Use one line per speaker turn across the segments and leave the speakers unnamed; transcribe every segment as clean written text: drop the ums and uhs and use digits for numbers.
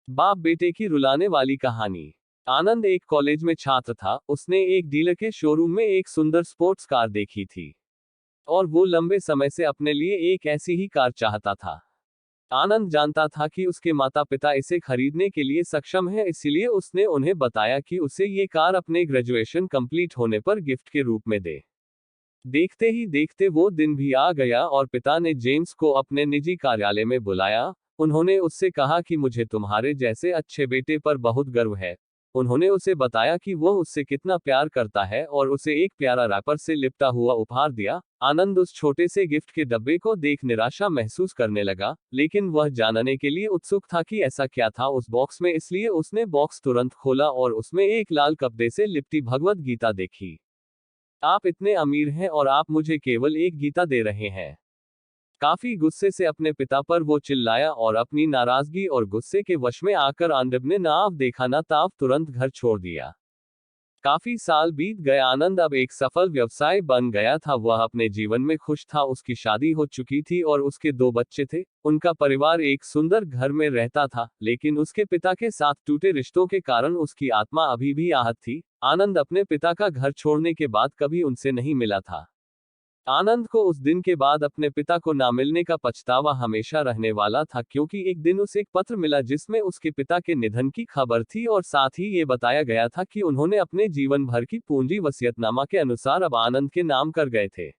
बाप बेटे की रुलाने वाली कहानी। आनंद एक कॉलेज में छात्र था। उसने एक डीलर के शोरूम में एक सुंदर स्पोर्ट्स कार देखी थी और वो लंबे समय से अपने लिए एक ऐसी ही कार चाहता था। आनंद जानता था कि उसके माता पिता इसे खरीदने के लिए सक्षम है, इसलिए उसने उन्हें बताया कि उसे ये कार अपने ग्रेजुएशन कंप्लीट होने पर गिफ्ट के रूप में दे। देखते ही देखते वो दिन भी आ गया और पिता ने जेम्स को अपने निजी कार्यालय में बुलाया। उन्होंने उससे कहा कि मुझे तुम्हारे जैसे अच्छे बेटे पर बहुत गर्व है। उन्होंने उसे बताया कि वह उससे कितना प्यार करता है और उसे एक प्यारा रैपर से लिपटा हुआ उपहार दिया। आनंद उस छोटे से गिफ्ट के डब्बे को देख निराशा महसूस करने लगा, लेकिन वह जानने के लिए उत्सुक था कि ऐसा क्या था उस बॉक्स में, इसलिए उसने बॉक्स तुरंत खोला और उसमें एक लाल कपड़े से लिपटी भगवत गीता देखी। आप इतने अमीर हैं और आप मुझे केवल एक गीता दे रहे हैं। काफी गुस्से से अपने पिता पर वो चिल्लाया और अपनी नाराजगी और गुस्से के वश में आकर आनंद ने नाव देखा ना ताव तुरंत घर छोड़ दिया। काफी साल बीत गए। आनंद अब एक सफल व्यवसाय बन गया था। वह अपने जीवन में खुश था। उसकी शादी हो चुकी थी और उसके 2 बच्चे थे। उनका परिवार एक सुंदर घर में रहता था, लेकिन उसके पिता के साथ टूटे रिश्तों के कारण उसकी आत्मा अभी भी आहत थी। आनंद अपने पिता का घर छोड़ने के बाद कभी उनसे नहीं मिला था। आनंद को उस दिन के बाद अपने पिता को ना मिलने का पछतावा हमेशा रहने वाला था, क्योंकि एक दिन उसे एक पत्र मिला जिसमें उसके पिता के निधन की खबर थी और साथ ही ये बताया गया था कि उन्होंने अपने जीवन भर की पूंजी वसीयतनामा के अनुसार अब आनंद के नाम कर गए थे।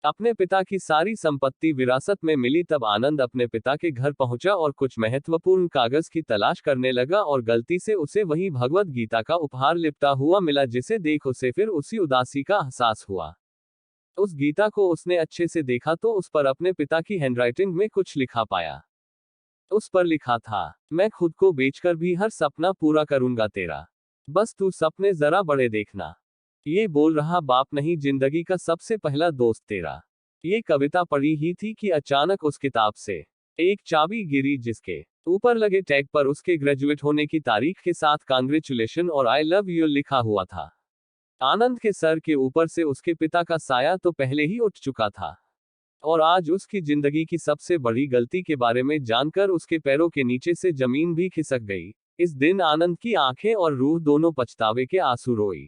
अपने पिता की सारी संपत्ति विरासत में मिली। तब आनंद अपने पिता के घर पहुंचा और कुछ महत्वपूर्ण कागज की तलाश करने लगा और गलती से उसे वही भगवत गीता का उपहार लिपटा हुआ मिला, जिसे देख उसे फिर उसी उदासी का एहसास हुआ। उस गीता को उसने अच्छे से देखा तो उस पर अपने पिता की हैंडराइटिंग में कुछ लिखा पाया। उस पर लिखा था, मैं खुद को बेचकर भी हर सपना पूरा करूंगा तेरा, बस तू सपने जरा बड़े देखना। ये बोल रहा बाप नहीं, जिंदगी का सबसे पहला दोस्त तेरा। ये कविता पढ़ी ही थी कि अचानक उस किताब से एक चाबी गिरी, जिसके ऊपर लगे टैग पर उसके ग्रेजुएट होने की तारीख के साथ कांग्रेचुलेशन और आई लव यू लिखा हुआ था। आनंद के सर के ऊपर से उसके पिता का साया तो पहले ही उठ चुका था और आज उसकी जिंदगी की सबसे बड़ी गलती के बारे में जानकर उसके पैरों के नीचे से जमीन भी खिसक गई। इस दिन आनंद की आंखें और रूह दोनों पछतावे के आंसू रोई।